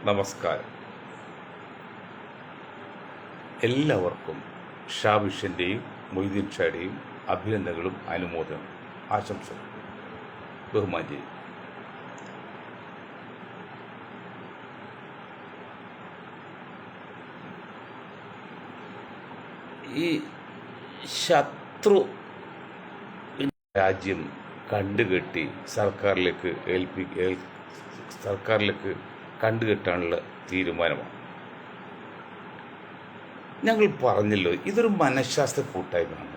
നമസ്കാരം. എല്ലാവർക്കും ഷാബിഷിൻ്റെയും മൊയ്തീൻ ഷായുടെയും അഭിനന്ദനങ്ങളും അനുമോദനവും ആശംസകളും. ബഹുമാന്യ ഈ ശത്രു രാജ്യം കണ്ടുകെട്ടി സർക്കാരിലേക്ക് കണ്ടുകെട്ടാനുള്ള തീരുമാനമാണ്. ഞങ്ങൾ പറഞ്ഞല്ലോ, ഇതൊരു മനഃശാസ്ത്ര കൂട്ടായ്മയാണ്,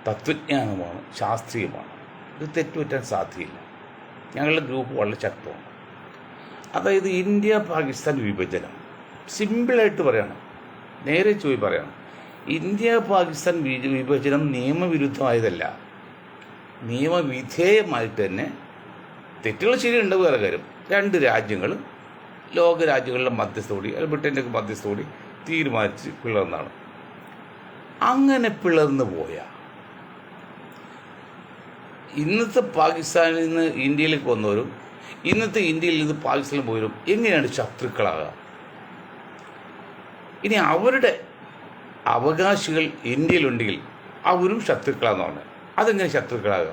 തത്വജ്ഞാനമാണ്, ശാസ്ത്രീയമാണ്. ഇത് തെറ്റുപറ്റാൻ സാധ്യമില്ല. ഞങ്ങളുടെ ഗ്രൂപ്പ് വളരെ ശക്തമാണ്. അതായത് ഇന്ത്യ പാകിസ്ഥാൻ വിഭജനം സിമ്പിളായിട്ട് പറയണം, നേരെ പറയണം. ഇന്ത്യ പാകിസ്ഥാൻ വിഭജനം നിയമവിരുദ്ധമായതല്ല, നിയമവിധേയമായിട്ട് തന്നെ തെറ്റുകൾ ശരിയുണ്ട്. വേറെ കാര്യം, രണ്ട് രാജ്യങ്ങൾ ലോകരാജ്യങ്ങളുടെ മധ്യസ്ഥോടി അല്ലെങ്കിൽ ബ്രിട്ടൻ്റെയൊക്കെ മധ്യസ്ഥോടി തീരുമാനിച്ച് പിളർന്നാണ്. അങ്ങനെ പിളർന്നു പോയ ഇന്നത്തെ പാകിസ്ഥാനിൽ നിന്ന് ഇന്ത്യയിലേക്ക് വന്നവരും ഇന്നത്തെ ഇന്ത്യയിൽ നിന്ന് പാകിസ്ഥാനിൽ പോയവരും എങ്ങനെയാണ് ശത്രുക്കളാകുക? ഇനി അവരുടെ അവകാശികൾ ഇന്ത്യയിലുണ്ടെങ്കിൽ അവരും ശത്രുക്കളാണെന്ന് പറഞ്ഞാൽ അതെങ്ങനെ ശത്രുക്കളാകുക?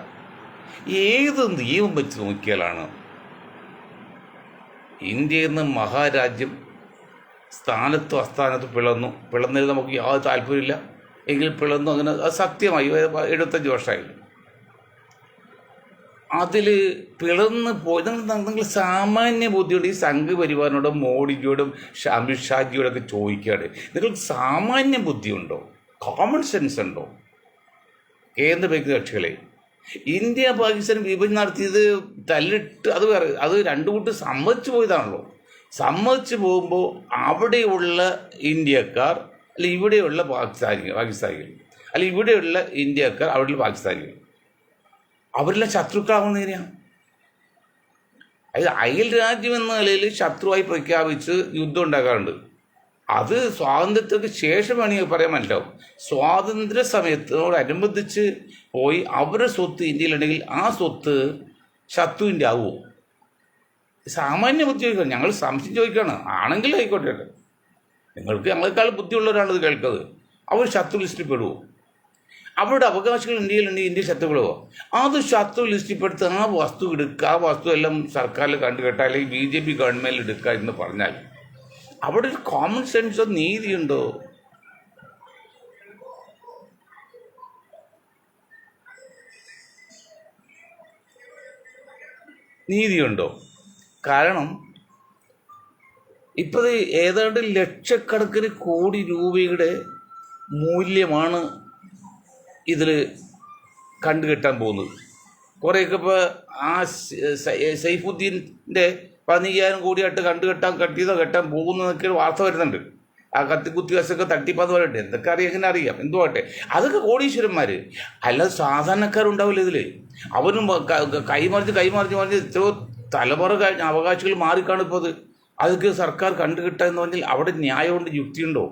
ഏത് നിയമം വെച്ച് നോക്കിയാലാണ് ഇന്ത്യയിൽ നിന്ന് മഹാരാജ്യം സ്ഥാനത്തും അസ്ഥാനത്തും പിളന്നതിൽ നമുക്ക് യാതൊരു താല്പര്യമില്ല എങ്കിൽ പിളർന്നു. അങ്ങനെ അത് സത്യമായി 75 വർഷമായില്ല. അതിൽ പിളർന്ന് പോയി നിങ്ങൾ സാമാന്യ ബുദ്ധിയോട് ഈ സംഘപരിവാറിനോടും മോഡിജിയോടും അമിത്ഷാജിയോടൊക്കെ ചോദിക്കാതെ നിങ്ങൾക്ക് സാമാന്യ ബുദ്ധിയുണ്ടോ? കോമൺ സെൻസ് ഉണ്ടോ? കേന്ദ്ര ഭരിക്കുന്ന കക്ഷികളെ ഇന്ത്യ പാകിസ്ഥാൻ വിഭജനം നടത്തിയത് തല്ലിട്ട് അത് വേറെ, അത് രണ്ടു കൂട്ട് സമ്മതിച്ചു പോയതാണല്ലോ. സമ്മതിച്ചു പോകുമ്പോൾ അവിടെയുള്ള ഇന്ത്യക്കാർ അല്ല ഇവിടെയുള്ള പാകിസ്ഥാനികൾ അല്ല ഇവിടെയുള്ള ഇന്ത്യക്കാർ അവിടെയുള്ള പാകിസ്ഥാനികൾ അവരെല്ലാം ശത്രുക്കളാവുന്ന എങ്ങനെയാണ്? അതായത് അയൽ രാജ്യം എന്ന നിലയിൽ ശത്രുവായി പ്രഖ്യാപിച്ച് യുദ്ധം ഉണ്ടാക്കാറുണ്ട്. അത് സ്വാതന്ത്ര്യത്തിന് ശേഷം വേണമെങ്കിൽ പറയാൻ മനസ്സിലാവും. സ്വാതന്ത്ര്യ സമയത്തിനോടനുബന്ധിച്ച് പോയി അവരുടെ സ്വത്ത് ഇന്ത്യയിലുണ്ടെങ്കിൽ ആ സ്വത്ത് ശത്രുവിൻ്റെ ആവുമോ? സാമാന്യ ബുദ്ധി ചോദിക്കണം. ഞങ്ങൾ സംശയം ചോദിക്കുകയാണ്. ആണെങ്കിൽ ആയിക്കോട്ടെ, നിങ്ങൾക്ക് ഞങ്ങളെക്കാൾ ബുദ്ധിയുള്ളവരാണ് ഇത് കേൾക്കുന്നത്. അവർ ശത്രു ലിസ്റ്റിൽ പെടുമോ? അവരുടെ അവകാശങ്ങൾ ഇന്ത്യയിലുണ്ടെങ്കിൽ ഇന്ത്യ ശത്രുക്കളോ? അത് ശത്രു ലിസ്റ്റിൽപ്പെടുത്ത് ആ വസ്തു എടുക്കുക, ആ വസ്തു എല്ലാം സർക്കാരിൽ കണ്ടുകെട്ടുക അല്ലെങ്കിൽ BJP ഗവൺമെൻറ്റിൽ എടുക്കുക എന്ന് പറഞ്ഞാൽ അവിടെ ഒരു കോമൺ സെൻസോ നീതിയുണ്ടോ? നീതിയുണ്ടോ? കാരണം ഇപ്പോൾ ഏതാണ്ട് ലക്ഷക്കണക്കിന് കോടി രൂപയുടെ മൂല്യമാണ് ഇതിൽ കണ്ടുകെട്ടാൻ പോകുന്നത്. കുറേയൊക്കെ ഇപ്പോൾ ആ സൈഫുദ്ദീൻ്റെ 15,000 കോടിയായിട്ട് കെട്ടാൻ പോകുന്നതൊക്കെ വാർത്ത വരുന്നുണ്ട്. ആ കത്തിക്കുത്തി വശമൊക്കെ തട്ടിപ്പാന്ന് പറയട്ടെ, എന്തൊക്കെ അറിയാം, എങ്ങനെ അറിയാം, എന്തുവാട്ടെ, അതൊക്കെ കോടീശ്വരന്മാർ. അല്ലാതെ സാധാരണക്കാരുണ്ടാവില്ല ഇതിൽ. അവരും കൈമറിച്ച് എത്രയോ തലമുറ കഴിഞ്ഞ അവകാശികൾ മാറിക്കാണും ഇപ്പോൾ. അതൊക്കെ സർക്കാർ കണ്ടുകിട്ടുക എന്ന് പറഞ്ഞാൽ അവിടെ ന്യായമുണ്ട്, യുക്തിയുണ്ടോ?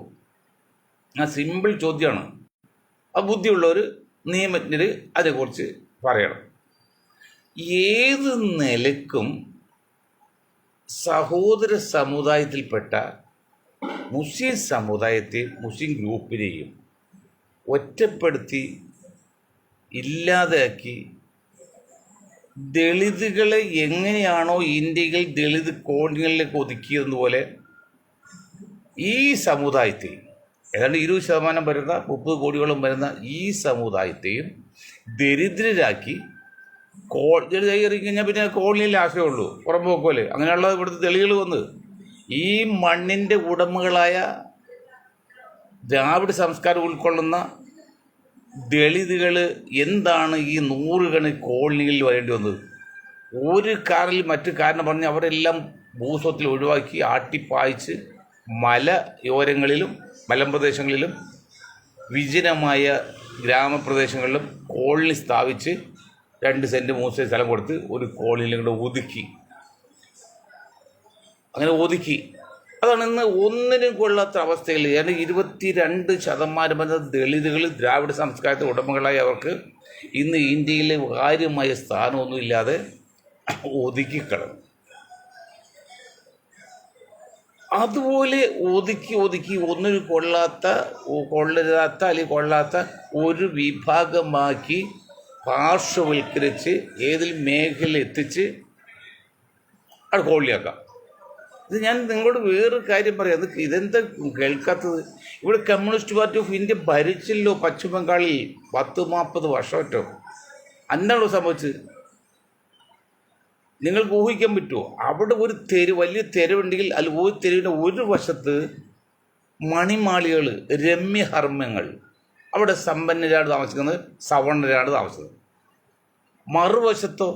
ആ സിമ്പിൾ ചോദ്യമാണ്. ആ ബുദ്ധിയുള്ളവർ നിയമജ്ഞർ അതേക്കുറിച്ച് പറയണം. ഏത് നിലക്കും സഹോദര സമുദായത്തിൽപ്പെട്ട മുസ്ലിം സമുദായത്തെയും മുസ്ലിം ഗ്രൂപ്പിനെയും ഒറ്റപ്പെടുത്തി ഇല്ലാതാക്കി ദളിതുകളെ എങ്ങനെയാണോ ഇന്ത്യയിൽ ദളിത് കോളനികളിലേക്ക് ഒതുക്കിയതുപോലെ ഈ സമുദായത്തെയും ഏതാണ്ട് 20% വരുന്ന 30 കോടിയോളം വരുന്ന ഈ സമുദായത്തെയും ദരിദ്രരാക്കി കോളനി കയറി കഴിഞ്ഞാൽ പിന്നെ കോളനിയിൽ ആശയമുള്ളൂ, പുറമ്പോക്കോല്. അങ്ങനെയുള്ള ഇവിടുത്തെ തെളിവുകൾ വന്ന് ഈ മണ്ണിൻ്റെ ഉടമകളായ ദ്രാവിഡ സംസ്കാരം ഉൾക്കൊള്ളുന്ന ദളിതുകൾ എന്താണ് ഈ 100 കണക്കിന് കോളനികളിൽ വരേണ്ടി വന്നത്? ഒരു കാറിൽ മറ്റു കാരണം പറഞ്ഞ് അവരെല്ലാം ഭൂസ്വത്തിൽ ഒഴിവാക്കി ആട്ടിപ്പായിച്ച് മലയോരങ്ങളിലും മലമ്പ്രദേശങ്ങളിലും വിജനമായ ഗ്രാമപ്രദേശങ്ങളിലും കോളനി സ്ഥാപിച്ച് 2 സെൻറ്റ് 3 സെൻറ്റ് സ്ഥലം കൊടുത്ത് ഒരു കോളനിയിലും കൂടെ ഒതുക്കി. അതാണ് ഇന്ന് ഒന്നിനും കൊള്ളാത്ത അവസ്ഥയിൽ. ഏതാണ്ട് 22% വരുന്ന ദളിതുകൾ ദ്രാവിഡ സംസ്കാരത്തെ ഉടമകളായി അവർക്ക് ഇന്ന് ഇന്ത്യയിലെ കാര്യമായ സ്ഥാനമൊന്നുമില്ലാതെ ഒതുക്കിക്കളഞ്ഞു. അതുപോലെ ഒതുക്കി ഒതുക്കി ഒന്നിനും കൊള്ളരുതാത്ത അല്ലെങ്കിൽ കൊള്ളാത്ത ഒരു വിഭാഗമാക്കി പാർശ്വവൽക്കരിച്ച് ഏതെങ്കിലും മേഖല എത്തിച്ച് അത് കോളിയാക്കാം. ഇത് ഞാൻ നിങ്ങളോട് വേറൊരു കാര്യം പറയാം, ഇതെന്താ കേൾക്കാത്തത്? ഇവിടെ കമ്മ്യൂണിസ്റ്റ് പാർട്ടി ഓഫ് ഇന്ത്യ ഭരിച്ചല്ലോ പശ്ചിമ ബംഗാളിൽ 40-40 വർഷമറ്റോ. അന്നാണോ സംഭവിച്ചത്? നിങ്ങൾക്ക് ഊഹിക്കാൻ പറ്റുമോ? അവിടെ ഒരു വലിയ തെരുവുണ്ടെങ്കിൽ അതിൽ ഒരു തെരുവിൻ്റെ ഒരു വശത്ത് മണിമാളികൾ, രമ്യഹർമ്മ്യങ്ങൾ, അവിടെ സമ്പന്നരാണ് താമസിക്കുന്നത്, സവർണരാണ് താമസിക്കുന്നത്. മറുവശത്തോ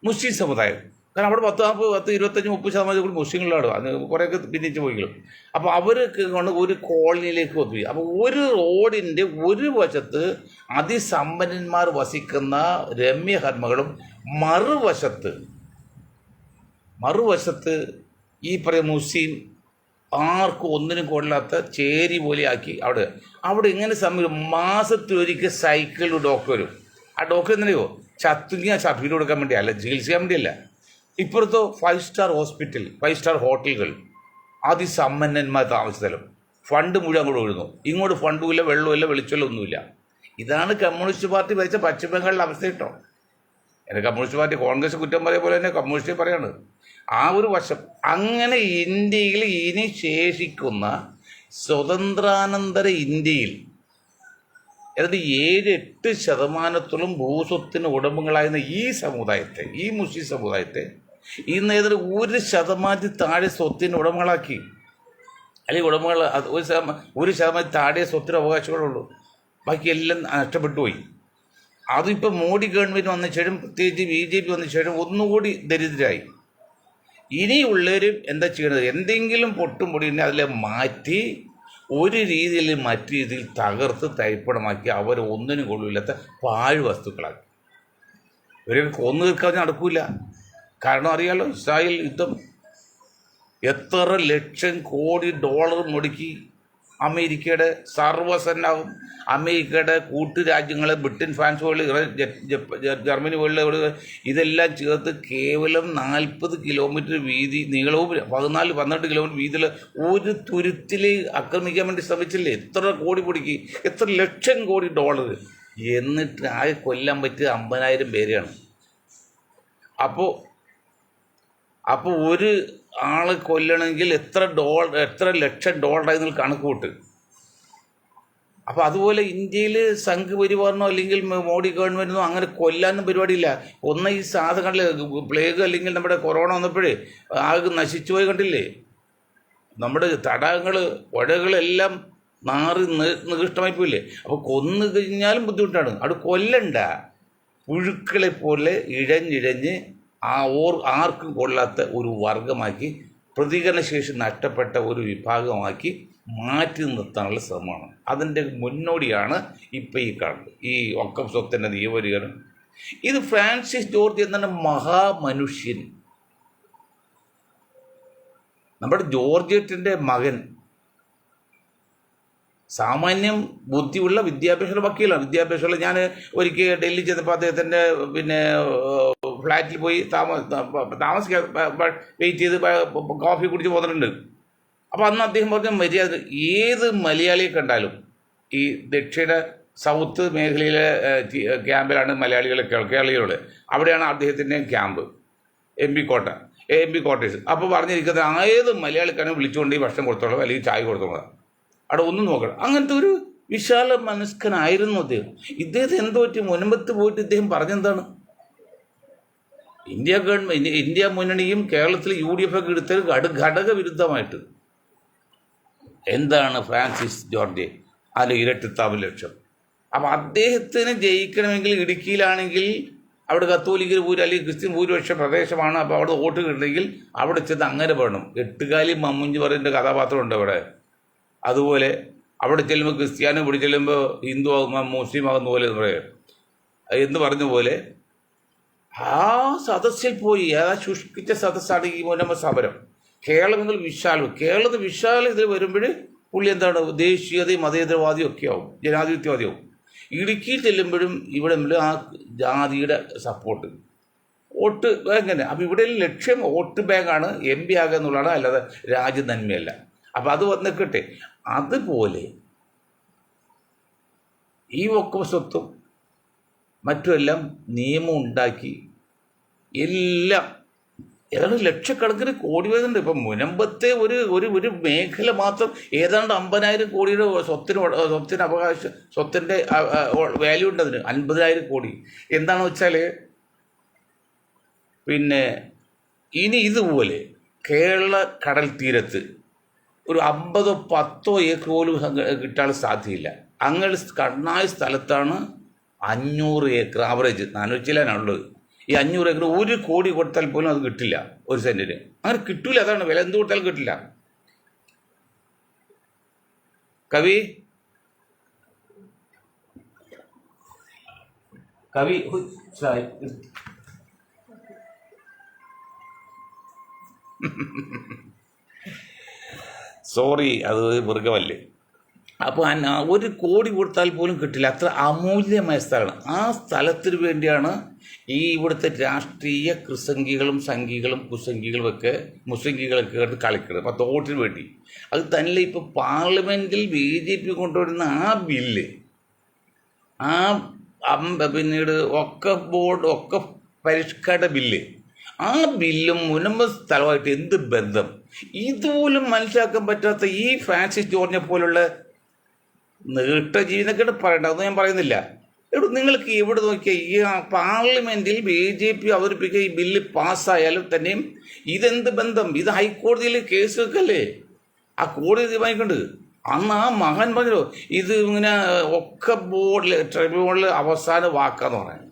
മുസ്ലിം സമുദായം. കാരണം അവിടെ 10-25-30% കൂടി മുസ്ലിങ്ങളാണ്, അത് കുറേയൊക്കെ ഭിന്നിച്ച് പോയികളും. അപ്പോൾ അവർക്ക് കൊണ്ട് ഒരു കോളനിയിലേക്ക് ഒത്തുപോയി. അപ്പോൾ ഒരു റോഡിൻ്റെ ഒരു വശത്ത് അതിസമ്പന്നന്മാർ വസിക്കുന്ന രമ്യഹർമ്മകളും മറുവശത്ത് ഈ പറയുന്ന മുസ്ലിം ആർക്കും ഒന്നിനും കൊള്ളാത്ത ചേരി പോലെ ആക്കി അവിടെ ഇങ്ങനെ സംഭവിക്കും. മാസത്തിലൊരിക്കൽ സൈക്കിൾ ഡോക്ടർ വരും. ആ ഡോക്ടർ എന്തിനെയോ ചത്തുങ്ങി ആ സർട്ടിഫിക്കറ്റ് കൊടുക്കാൻ വേണ്ടിയല്ല, ചികിത്സിക്കാൻ വേണ്ടിയല്ല. ഇപ്പുറത്തോ 5 സ്റ്റാർ ഹോസ്പിറ്റൽ, 5 സ്റ്റാർ ഹോട്ടലുകൾ, അതിസമ്പന്നന്മാർ താമസ സ്ഥലം, ഫണ്ട് മുഴുവൻ അങ്ങോട്ട് ഒഴുകുന്നു. ഇങ്ങോട്ട് ഫണ്ടുമില്ല, വെള്ളമില്ല, വെളിച്ചമില്ല, ഒന്നുമില്ല. ഇതാണ് കമ്മ്യൂണിസ്റ്റ് പാർട്ടി ഭരിച്ച പശ്ചിമ ബംഗാളിലെ അവസ്ഥ കേട്ടോ. എൻ്റെ കമ്മ്യൂണിസ്റ്റ് പാർട്ടി കോൺഗ്രസ് കുറ്റം പറയ പോലെ തന്നെ കമ്മ്യൂണിസ്റ്റ് പറയാണ് ആ ഒരു വശം. അങ്ങനെ ഇന്ത്യയിൽ ഇനി ശേഷിക്കുന്ന സ്വതന്ത്രാനന്തര ഇന്ത്യയിൽ ഏതാണ്ട് 7-8% ഭൂസ്വത്തിന് ഉടമകളായിരുന്ന ഈ സമുദായത്തെ, ഈ മുസ്ലിം സമുദായത്തെ ഇന്ന് ഏതൊരു 1% താഴെ സ്വത്തിന് ഉടമകളാക്കി. അല്ലെങ്കിൽ ഉടമകൾ 1% താഴെ സ്വത്തിന് അവകാശങ്ങളുള്ളൂ, ബാക്കി എല്ലാം നഷ്ടപ്പെട്ടു പോയി. അതിപ്പോൾ മോഡി ഗവൺമെൻറ് വന്ന ശേഷം, പ്രത്യേകിച്ച് BJP വന്ന ശേഷം ഒന്നുകൂടി ദരിദ്രരായി. ഇനിയുള്ളവരും എന്താ ചെയ്യണത്? എന്തെങ്കിലും പൊട്ടും പൊടിയുണ്ടെ അതിലെ മാറ്റി ഒരു രീതിയിൽ മറ്റു രീതിയിൽ തകർത്ത് തൈപ്പടമാക്കി അവർ ഒന്നിനും കൊള്ളില്ലാത്ത പാഴ് വസ്തുക്കളാക്കി. ഇവരൊക്കെ കൊന്നു തീർക്കാൻ നടക്കൂല. കാരണം അറിയാലോ, ഇസ്രായേൽ യുദ്ധം എത്ര ലക്ഷം കോടി ഡോളർ മുടക്കി അമേരിക്കയുടെ സർവ്വസന്നാവും, അമേരിക്കയുടെ കൂട്ടുരാജ്യങ്ങളെ, ബ്രിട്ടൻ, ഫ്രാൻസ് പോലുള്ള, ജർമ്മനി പോലുള്ള ഇതെല്ലാം ചേർത്ത് കേവലം 40 കിലോമീറ്റർ വീതി നീളവും 14-12 കിലോമീറ്റർ വീതിയിൽ ഒരു തുരുത്തിൽ ആക്രമിക്കാൻ വേണ്ടി ശ്രമിച്ചില്ലേ? എത്ര കോടി പൊടിക്ക്, എത്ര ലക്ഷം കോടി ഡോളർ. എന്നിട്ട് ആകെ കൊല്ലാൻ പറ്റിയ 50,000 പേരെയാണ്. അപ്പോൾ ഒരു ആളെ കൊല്ലണമെങ്കിൽ എത്ര ലക്ഷം ഡോളറായി നിങ്ങൾ കണക്ക് കൂട്ട്. അപ്പോൾ അതുപോലെ ഇന്ത്യയിൽ സംഘ് പരിവാറിനോ അല്ലെങ്കിൽ മോഡി ഗവൺമെൻറ്റിനോ അങ്ങനെ കൊല്ലാനും പരിപാടിയില്ല. ഈ സാധനങ്ങളിൽ പ്ലേഗ് അല്ലെങ്കിൽ നമ്മുടെ കൊറോണ വന്നപ്പോഴേ ആകെ നശിച്ചു പോയി കണ്ടില്ലേ? നമ്മുടെ തടാകങ്ങൾ, പുഴകളെല്ലാം നികൃഷ്ടമായി പോയില്ലേ? അപ്പോൾ കൊന്നു കഴിഞ്ഞാലും ബുദ്ധിമുട്ടാണ്. അവിടെ കൊല്ലണ്ട, പുഴുക്കളെ പോലെ ഇഴഞ്ഞിഴഞ്ഞ് ആർക്കും കൊള്ളാത്ത ഒരു വർഗമാക്കി, പ്രതികരണശേഷി നഷ്ടപ്പെട്ട ഒരു വിഭാഗമാക്കി മാറ്റി നിർത്താനുള്ള ശ്രമമാണ്. അതിൻ്റെ മുന്നോടിയാണ് ഇപ്പം ഈ കാണുന്നത്, ഈ ഒക്കം സ്വത്തിൻ്റെ നിയമവരീകരണം. ഇത് ഫ്രാൻസിസ് ജോർജ് എന്ന മഹാമനുഷ്യൻ, നമ്മുടെ ജോർജറ്റിൻ്റെ മകൻ, സാമാന്യം ബുദ്ധിയുള്ള വിദ്യാഭ്യാസമുള്ള വക്കീലാണ്. വിദ്യാഭ്യാസമുള്ള, ഞാൻ ഒരിക്കൽ ഡൽഹി ചെന്നപ്പോൾ അദ്ദേഹത്തിൻ്റെ ഫ്ലാറ്റിൽ പോയി താമസിക്കാൻ വെയിറ്റ് ചെയ്ത് കോഫി കുടിച്ച് പോന്നിട്ടുണ്ട്. അപ്പോൾ അന്ന് അദ്ദേഹം പറഞ്ഞ മര്യാദ, ഏത് മലയാളിയെ കണ്ടാലും ഈ ദക്ഷിണ സൗത്ത് മേഖലയിലെ ക്യാമ്പിലാണ് കേരളീയരുള്ളത്. അവിടെയാണ് അദ്ദേഹത്തിൻ്റെ ക്യാമ്പ്, MP ക്വാർട്ടേഴ്സ്. അപ്പോൾ പറഞ്ഞിരിക്കുന്നത് ഏത് മലയാളിക്കാരും വിളിച്ചുകൊണ്ട് ഈ ഭക്ഷണം കൊടുത്തോളാം അല്ലെങ്കിൽ ചായ കൊടുത്തോളാം, അവിടെ ഒന്നും നോക്കണം. അങ്ങനത്തെ ഒരു വിശാല മനസ്കനായിരുന്നു അദ്ദേഹം. ഇദ്ദേഹത്തെ എന്തോ പറ്റി മുൻപത്ത് പോയിട്ട് ഇദ്ദേഹം പറഞ്ഞെന്താണ്? ഇന്ത്യ മുന്നണിയും കേരളത്തിൽ UDF ഒക്കെ എടുത്ത ഘടകവിരുദ്ധമായിട്ട് എന്താണ് ഫ്രാൻസിസ് ജോർജ് അതിൽ ഇരട്ടിത്താവ് ലക്ഷം. അപ്പം അദ്ദേഹത്തിന് ജയിക്കണമെങ്കിൽ ഇടുക്കിയിലാണെങ്കിൽ അവിടെ കത്തോലിക്കർ അല്ലെങ്കിൽ ക്രിസ്ത്യൻ ഭൂരിപക്ഷ പ്രദേശമാണ്. അപ്പോൾ അവിടെ വോട്ട് കിട്ടണമെങ്കിൽ അവിടെ ചെന്ന് അങ്ങനെ വേണം. എട്ടുകാലി മമ്മുഞ്ച് പറയുന്ന കഥാപാത്രമുണ്ട് അവിടെ. അതുപോലെ അവിടെ ചെല്ലുമ്പോൾ ക്രിസ്ത്യാനി ഇവിടെ ചെല്ലുമ്പോൾ ഹിന്ദു ആകുമ്പോൾ മുസ്ലിം ആകുന്ന പോലെ എന്ന് പറഞ്ഞ പോലെ ആ സദസ്സിൽ പോയി, ആ ശുഷ്കിച്ച സദസ്സാണ് ഈ മുന്നമ സമരം. കേരളത്തിൽ വിശാലം ഇതിൽ വരുമ്പോൾ പുള്ളി എന്താണ്, ദേശീയതയും മതേതരവാദിയും ഒക്കെ ആവും, ജനാധിപത്യവാദിയാവും. ഇടുക്കിയിൽ ചെല്ലുമ്പോഴും ഇവിടെ ആ ജാതിയുടെ സപ്പോർട്ട് വോട്ട് ബാങ്കിന്. അപ്പം ഇവിടെ ലക്ഷ്യം വോട്ട് ബാങ്കാണ്, എം പി ആകുക എന്നുള്ളതാണ്, അല്ലാതെ രാജ്യനന്മയല്ല. അപ്പം അത് വന്നിക്കട്ടെ. അതുപോലെ ഈ വഖഫ് സ്വത്തും മറ്റുമെല്ലാം നിയമം ഉണ്ടാക്കി എല്ലാം ഏതാണ്ട് ലക്ഷക്കണക്കിന് കോടി വരുന്നുണ്ട്. ഇപ്പം മുനമ്പത്തെ ഒരു മേഖല മാത്രം ഏതാണ്ട് 50,000 കോടിയുടെ സ്വത്തിൻ്റെ വാല്യൂ ഉണ്ട് അതിന്. 50,000 കോടി എന്താണെന്ന് വെച്ചാൽ, പിന്നെ ഇനി ഇതുപോലെ കേരള കടൽ തീരത്ത് ഒരു 50-10 ഏക്കർ പോലും കിട്ടാൻ സാധ്യതയില്ല. അങ്ങനെ കണ്ണായ സ്ഥലത്താണ് 500 ഏക്കർ ആവറേജ് 400 ചില്ലാനുള്ളത്. ഈ 500 ഏക്കർ 1 കോടി കൊടുത്താൽ പോലും അത് കിട്ടില്ല, ഒരു സെൻറ്റിന്. അങ്ങനെ കിട്ടില്ല. അതാണ് വില, എന്ത് കൊടുത്താലും കിട്ടില്ല. കവി സോറി, അത് മൃഗമല്ലേ. അപ്പോൾ 1 കോടി കൊടുത്താൽ പോലും കിട്ടില്ല. അത്ര അമൂല്യമായ സ്ഥലമാണ്. ആ സ്ഥലത്തിന് വേണ്ടിയാണ് ഈ ഇവിടുത്തെ രാഷ്ട്രീയ കൃസംഗികളും സംഘികളും കുസംഗികളും ഒക്കെ മുസ്ലിംകളൊക്കെ ആയിട്ട് കളിക്കുന്നത്. അപ്പോൾ തോട്ടിന് വേണ്ടി. അത് തന്നെ ഇപ്പോൾ പാർലമെൻറ്റിൽ BJP കൊണ്ടുവരുന്ന ആ ബില്ല്, പിന്നീട് ഒക്കെ പരിഷ്കരണ ബില്ല്, ആ ബില്ലും മുനമ്പ സ്ഥലമായിട്ട് എന്ത് ബന്ധം? ഇതുപോലും മനസ്സിലാക്കാൻ പറ്റാത്ത ഈ ഫ്രാൻസിസ് ജോർജിനെ പോലുള്ള നീട്ട ജീവിതക്കേട് പറയണ്ട, അതൊന്നും ഞാൻ പറയുന്നില്ല. നിങ്ങൾക്ക് എവിടെ നോക്കിയാൽ ഈ പാർലമെൻറ്റിൽ BJP അവതരിപ്പിക്കുക ഈ ബില്ല് പാസ്സായാലും തന്നെയും ഇതെന്ത് ബന്ധം? ഇത് ഹൈക്കോടതിയിൽ കേസ് വെക്കല്ലേ, ആ കോടതി തീരുമാനിക്കുന്നുണ്ട്. അന്ന് ആ മകൻ പറഞ്ഞല്ലോ, ഇത് ഇങ്ങനെ ഒക്കെ ട്രിബ്യൂണലിൽ അവസാന വാക്കാന്ന് പറയാൻ.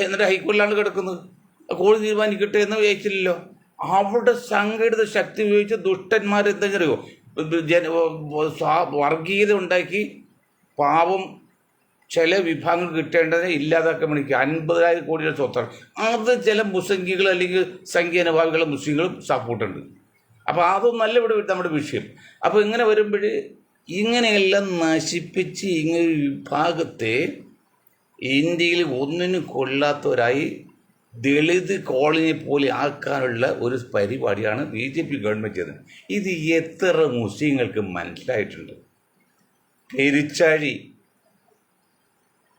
എന്നിട്ട് ഹൈക്കോടതിയിലാണ് കിടക്കുന്നത്. കോടതി തീരുമാനിക്കട്ടെ എന്ന് വിചാരിച്ചില്ലല്ലോ. അവിടെ സംഘടിത ശക്തി ഉപയോഗിച്ച് ദുഷ്ടന്മാർ എന്തെന്നറിയോ, വർഗീയത ഉണ്ടാക്കി പാവം ചില വിഭാഗങ്ങൾ കിട്ടേണ്ടതിനെ ഇല്ലാതാക്കാൻ വേണ്ടി 50,000 കോടിയുടെ സ്വത്താണ്. അത് ചില മുസ്ലിംകൾ അല്ലെങ്കിൽ സംഖ്യാനുഭാവികളും മുസ്ലിങ്ങളും സപ്പോർട്ടുണ്ട്. അപ്പോൾ അതൊന്നല്ല ഇവിടെ നമ്മുടെ വിഷയം. അപ്പോൾ ഇങ്ങനെ വരുമ്പോൾ ഇങ്ങനെയെല്ലാം നശിപ്പിച്ച് ഇങ്ങനെ വിഭാഗത്തെ ഇന്ത്യയിൽ ഒന്നിനും കൊള്ളാത്തവരായി ദളിത് കോളനി പോലെ ആക്കാനുള്ള ഒരു പരിപാടിയാണ് BJP ഗവൺമെൻറ് ചെയ്തത്. ഇത് എത്ര മുസ്ലിങ്ങൾക്ക് മനസ്സിലായിട്ടുണ്ട്? പെരിച്ചാഴി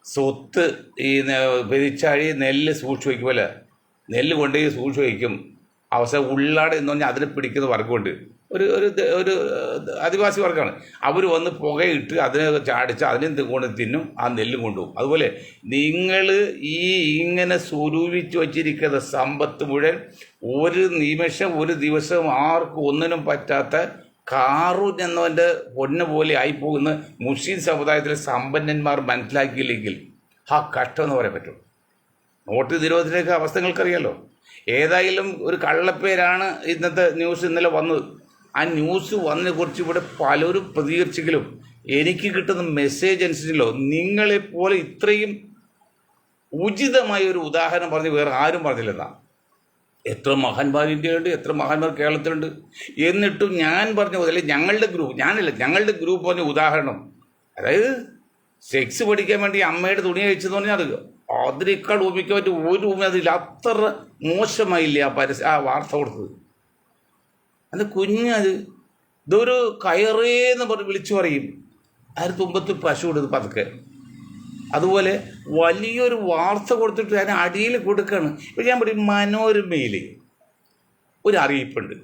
സ്വത്ത്, ഈ പെരിച്ചാഴി നെല്ല് സൂക്ഷിച്ച് വയ്ക്കും പോലെ, നെല്ല് കൊണ്ടുപോയി സൂക്ഷിച്ച് വയ്ക്കും. അവസാനം ഉള്ളാട് എന്ന് പറഞ്ഞാൽ അതിനെ പിടിക്കുന്ന വർഗമുണ്ട്, ഒരു ആദിവാസി വർഗ്ഗമാണ്. അവർ വന്ന് പുകയിട്ട് അതിനെ ചാടിച്ച് അതിനെ കൊണ്ട് തിന്നും, ആ നെല്ലും കൊണ്ടുപോകും. അതുപോലെ നിങ്ങൾ ഇങ്ങനെ സ്വരൂപിച്ച് വച്ചിരിക്കുന്ന സമ്പത്ത് മുഴുവൻ ഒരു നിമിഷം ഒരു ദിവസം ആർക്കും ഒന്നിനും പറ്റാത്ത കാറൂൻ എന്നവൻ്റെ പൊന്ന് പോലെ ആയിപ്പോകുന്ന മുസ്ലിം സമുദായത്തിലെ സമ്പന്നന്മാർ മനസ്സിലാക്കിയില്ലെങ്കിൽ ആ കഷ്ടം എന്ന് പറയാൻ പറ്റും. നോട്ട് നിരോധനത്തിലേക്ക് അവസ്ഥകൾക്കറിയാലോ. ഏതായാലും ഒരു കള്ളപ്പേരാണ് ഇന്നത്തെ ന്യൂസ് ഇന്നലെ വന്നത്. ആ ന്യൂസ് വന്നതിനെ കുറിച്ച് ഇവിടെ പലരും പ്രതികരിച്ചെങ്കിലും എനിക്ക് കിട്ടുന്ന മെസ്സേജ് അനുസരിച്ചല്ലോ, നിങ്ങളെപ്പോലെ ഇത്രയും ഉചിതമായ ഒരു ഉദാഹരണം പറഞ്ഞ് വേറെ ആരും പറഞ്ഞില്ലെന്നാ. എത്ര മഹാന്മാർ ഇന്ത്യയിലുണ്ട്, എത്ര മഹാന്മാർ കേരളത്തിലുണ്ട്. എന്നിട്ടും ഞാൻ പറഞ്ഞ പോലെ ഞങ്ങളുടെ ഗ്രൂപ്പ് പറഞ്ഞ ഉദാഹരണം, അതായത് സെക്സ് പഠിക്കാൻ വേണ്ടി അമ്മയുടെ തുണി അയച്ചെന്ന് പറഞ്ഞാൽ അത് അതിനേക്കാൾ ഉപയോഗിക്കാൻ പറ്റും ഒരു ഭൂമി അതില്ല. അത്ര മോശമായില്ലേ ആ വാർത്ത കൊടുത്തത്? അത് കുഞ്ഞത് ഇതൊരു കയറേന്ന് പറഞ്ഞ് വിളിച്ചു പറയും. അതിന് തുമ്പത്ത് പശു കൊടുത്ത് പതുക്കെ. അതുപോലെ വലിയൊരു വാർത്ത കൊടുത്തിട്ട് അതിന് അടിയിൽ കൊടുക്കുകയാണ്. ഇപ്പം ഞാൻ പറയും, മനോരമയിൽ ഒരു അറിയിപ്പുണ്ട്,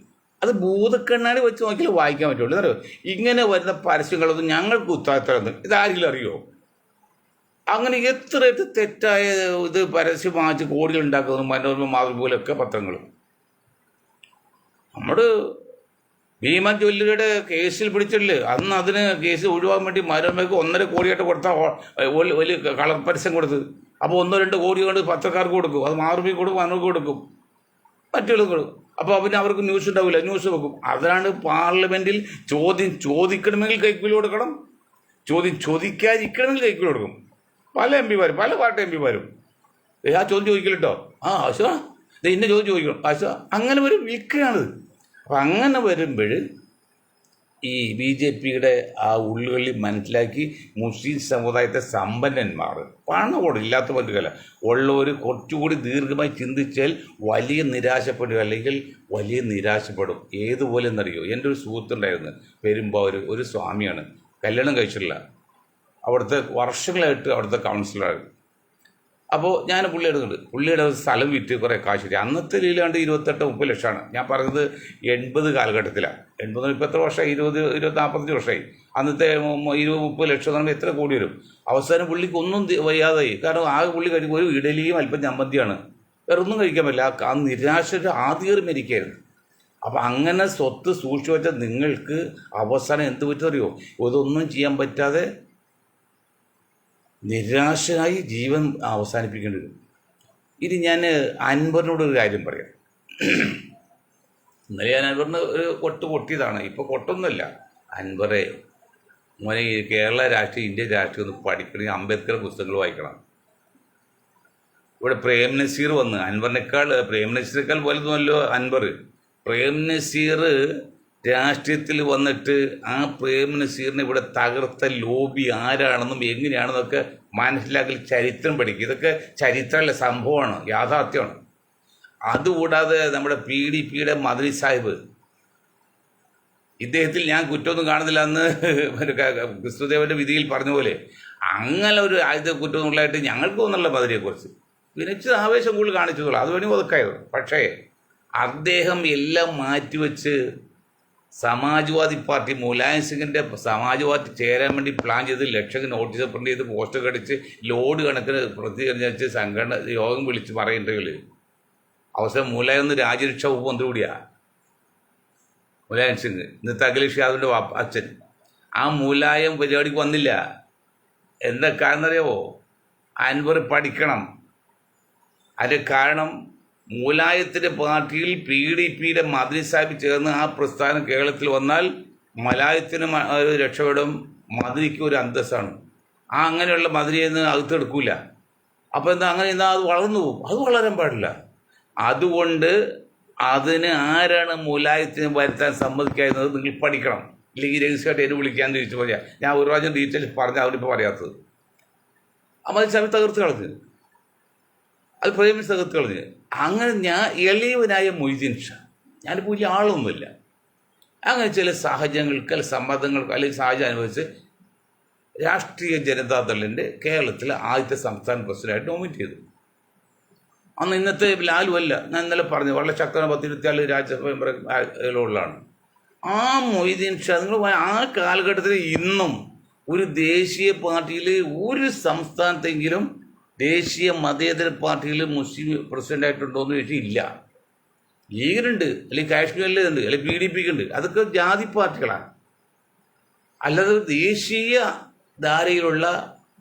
അത് ഭൂതക്കണ്ണാടി വെച്ച് നോക്കിയാൽ വായിക്കാൻ പറ്റുള്ളൂ. എന്നറിയോ, ഇങ്ങനെ വരുന്ന പരസ്യങ്ങളൊന്നും ഞങ്ങൾക്ക് ഉത്തരവാദിത്തം ഇതാരെങ്കിലും അറിയോ? അങ്ങനെ എത്ര തെറ്റായ ഇത് പരസ്യം വാങ്ങിച്ച് കോടികൾ ഉണ്ടാക്കുന്നു മനോരമ, മാതൃഭൂമിയിലൊക്കെ പത്രങ്ങൾ. നമ്മുടെ ഭീമൻ ജ്വല്ലറിയുടെ കേസിൽ പിടിച്ചിട്ടില്ലേ, അന്ന് അതിന് കേസ് ഒഴിവാക്കാൻ വേണ്ടി മനോരമയ്ക്ക് 1.5 കോടിയായിട്ട് കൊടുത്താൽ വലിയ കളർ പരസ്യം കൊടുത്ത്. അപ്പോൾ 1-2 കോടി കൊണ്ട് പത്രക്കാർക്ക് കൊടുക്കും, അത് മാതൃഭൂമിക്ക് കൊടുക്കും, മനോരമയ്ക്ക് കൊടുക്കും, മറ്റുള്ള കൊടുക്കും. അപ്പോൾ പിന്നെ അവർക്ക് ന്യൂസ് ഉണ്ടാവില്ല, ന്യൂസ് വെക്കും. അതാണ് പാർലമെൻറ്റിൽ ചോദിക്കണമെങ്കിൽ കൈക്കൂലി കൊടുക്കണം, ചോദിക്കാതിരിക്കണമെങ്കിൽ കൈക്കൂലി കൊടുക്കും. പല എംപിമാരും, പല പാർട്ടി എംപിമാരും ആ ചോദ്യം ചോദിക്കല്ലോ, ആശോ ഇന്ന ചോദ്യം ചോദിക്കണം, ആശോ അങ്ങനെ ഒരു വിൽക്കുകയാണത്. അപ്പം അങ്ങനെ വരുമ്പോൾ ഈ BJPയുടെ ആ ഉള്ളുകളി മനസ്സിലാക്കി മുസ്ലിം സമുദായത്തെ സമ്പന്നന്മാർ, പണം ഇല്ലാത്ത പറ്റുകയല്ല, ഉള്ളവർ കുറച്ചുകൂടി ദീർഘമായി ചിന്തിച്ചാൽ വലിയ നിരാശപ്പെടുക, അല്ലെങ്കിൽ വലിയ നിരാശപ്പെടും. ഏതുപോലെ എന്നറിയോ, എൻ്റെ ഒരു സുഹൃത്തുണ്ടായിരുന്നു പെരുമ്പാവൂർ, ഒരു സ്വാമിയാണ്, കല്യാണം കഴിച്ചിട്ടില്ല, അവിടുത്തെ വർഷങ്ങളായിട്ട് അവിടുത്തെ കൗൺസിലറാണ്. അപ്പോൾ ഞാൻ പുള്ളിയുടെ ഒരു സ്ഥലം വിറ്റ് കുറേ കാശ് കിട്ടി. അന്നത്തെ ലീലാണ്ട് 28-30 ലക്ഷമാണ്. ഞാൻ പറഞ്ഞത് 80 കാലഘട്ടത്തിലാണ്. 80 ഇപ്പോൾ എത്ര വർഷമായി, 20-45 വർഷമായി. അന്നത്തെ 20-30 ലക്ഷം എന്ന് പറയുമ്പോൾ എത്ര കോടി വരും. അവസാനം പുള്ളിക്ക് ഒന്നും വയ്യാതായി. കാരണം ആ പുള്ളി കഴിക്കും ഒരു ഇഡലിയും അല്പം ചമ്മന്തിയാണ്, വേറെ ഒന്നും കഴിക്കാൻ പറ്റില്ല. ആ നിരാശ ആദ്യം മരിക്കായിരുന്നു. അപ്പം അങ്ങനെ സ്വത്ത് സൂക്ഷിച്ചു വെച്ചാൽ നിങ്ങൾക്ക് അവസാനം എന്ത് പറ്റുമറിയോ, ഇതൊന്നും ചെയ്യാൻ പറ്റാതെ നിരാശനായി ജീവൻ അവസാനിപ്പിക്കേണ്ടി വരും. ഇനി ഞാൻ അൻവറിനോട് ഒരു കാര്യം പറയാം. ഇന്നലെ ഞാൻ അൻവറിന് ഒരു പൊട്ടിയതാണ്. ഇപ്പോൾ കൊട്ടൊന്നുമില്ല. അൻവറെ മോനെ, ഈ കേരള രാഷ്ട്രീയം, ഇന്ത്യൻ രാഷ്ട്രീയം ഒന്ന് പഠിക്കണമെങ്കിൽ അംബേദ്കർ പുസ്തകങ്ങൾ വായിക്കണം. ഇവിടെ പ്രേം നസീർ വന്ന്, പ്രേം നസീറിനേക്കാൾ വലുതുമല്ലോ അൻവർ. പ്രേം നസീർ രാഷ്ട്രീയത്തിൽ വന്നിട്ട് ആ പ്രേം നസീറിനെ ഇവിടെ തകർത്ത ലോബി ആരാണെന്നും എങ്ങനെയാണെന്നൊക്കെ മനസ്സിലാക്കൽ ചരിത്രം പഠിക്കും. ഇതൊക്കെ ചരിത്രമല്ല, സംഭവമാണ്, യാഥാർത്ഥ്യമാണ്. അതുകൂടാതെ നമ്മുടെ PDPയുടെ മദ്രി സാഹിബ്, ഇദ്ദേഹത്തിൽ ഞാൻ കുറ്റമൊന്നും കാണുന്നില്ല എന്ന് ക്രിസ്തുദേവൻ്റെ വിധിയിൽ പറഞ്ഞ പോലെ അങ്ങനെ ഒരു ആദ്യത്തെ കുറ്റമൊന്നുള്ളതായിട്ട് ഞങ്ങൾക്ക് തോന്നുള്ള മദ്രിയെക്കുറിച്ച് വിനച്ച് ആവേശം കൂടുതൽ കാണിച്ചതുള്ളൂ. അത് വേണമെങ്കിൽ ഒതുക്കായത്. പക്ഷേ അദ്ദേഹം എല്ലാം മാറ്റിവെച്ച് സമാജ്വാദി പാർട്ടി, മുലായം സിംഗിൻ്റെ സമാജ്വാദി ചേരാൻ വേണ്ടി പ്ലാൻ ചെയ്ത് ലക്ഷങ്ങൾ നോട്ടീസ് പ്രിൻ്റ് ചെയ്ത് പോസ്റ്റർ അടിച്ച് ലോഡ് കണക്കിന് പ്രതികരിച്ച് സംഘടന യോഗം വിളിച്ച് പറയേണ്ടതിൽ അവസാനം മുലായം ഒന്ന് രാജ്യരക്ഷാ വകുപ്പ് മന്ത്രി കൂടിയാണ് മുലായം സിംഗ്, ഇന്നത്തെ അഖിലേഷ് യാദവിൻ്റെ അച്ഛൻ. ആ മുലായം പരിപാടിക്ക് വന്നില്ല. എന്താ കാരണം അറിയാവോ? അൻവർ പഠിക്കണം. അതിൻ്റെ കാരണം മുലായത്തിൻ്റെ പാർട്ടിയിൽ PDPയുടെ മദ്രി സാഹിബ് ചേർന്ന് ആ പ്രസ്ഥാനം കേരളത്തിൽ വന്നാൽ മലായത്തിന് രക്ഷപ്പെടും, മദ്രിക്ക് ഒരു അന്തസ്സാണ്. അങ്ങനെയുള്ള മദ്രിയിൽ നിന്ന് അകത്തെടുക്കൂല. അപ്പോൾ എന്താ അത് വളർന്നു പോകും. അത് വളരാൻ പാടില്ല. അതുകൊണ്ട് അതിന് ആരാണ് മുലായത്തിന് വരുത്താൻ സമ്മതിക്കാവുന്നത് നിങ്ങൾ പഠിക്കണം. ഇല്ലെങ്കിൽ രഹസ്യമായിട്ട് എന്നെ വിളിക്കാമെന്ന് ചോദിച്ചു പറയാം. ഞാൻ ഒരു പ്രാവശ്യം ഡീറ്റെയിൽസ് പറഞ്ഞ അവരിപ്പോൾ പറയാത്തത്. ആ മദ്രി സാഹിബ് തകർത്ത് കളഞ്ഞ്, അത് പ്രേമിച്ച് തകർത്ത് കളഞ്ഞ്. അങ്ങനെ ഞാൻ എളിയവനായ മൊയ്തീൻ ഷാ, ഞാനിപ്പോൾ വലിയ ആളൊന്നുമില്ല, അങ്ങനെ ചില സാഹചര്യങ്ങൾക്ക്, അല്ലെങ്കിൽ സമ്മർദ്ദങ്ങൾക്ക്, അല്ലെങ്കിൽ സാഹചര്യം അനുഭവിച്ച് രാഷ്ട്രീയ ജനതാദളിൻ്റെ കേരളത്തിലെ ആദ്യത്തെ സംസ്ഥാന പ്രസിഡന്റായിട്ട് നോമിനേറ്റ് ചെയ്തു. അന്ന് ഇന്നത്തെ ലാലു അല്ല, ഞാൻ ഇന്നലെ പറഞ്ഞു, വളരെ ശക്തമായ 10-24 രാജ്യസഭ മെമ്പറുള്ളതാണ് ആ മൊയ്തീൻ ഷാ. നിങ്ങൾ ആ കാലഘട്ടത്തിൽ ഇന്നും ഒരു ദേശീയ പാർട്ടിയിൽ ഒരു സംസ്ഥാനത്തെങ്കിലും ദേശീയ മതേതര പാർട്ടിയിൽ മുസ്ലിം പ്രസിഡൻ്റായിട്ടുണ്ടോ എന്ന് ചോദിച്ചാൽ ഇല്ല. ലീഗിനുണ്ട്, അല്ലെങ്കിൽ കാശ്മീരിലുണ്ട്, അല്ലെങ്കിൽ PDPക്കുണ്ട്. അതൊക്കെ ജാതി പാർട്ടികളാണ്. അല്ലാതെ ദേശീയ ധാരയിലുള്ള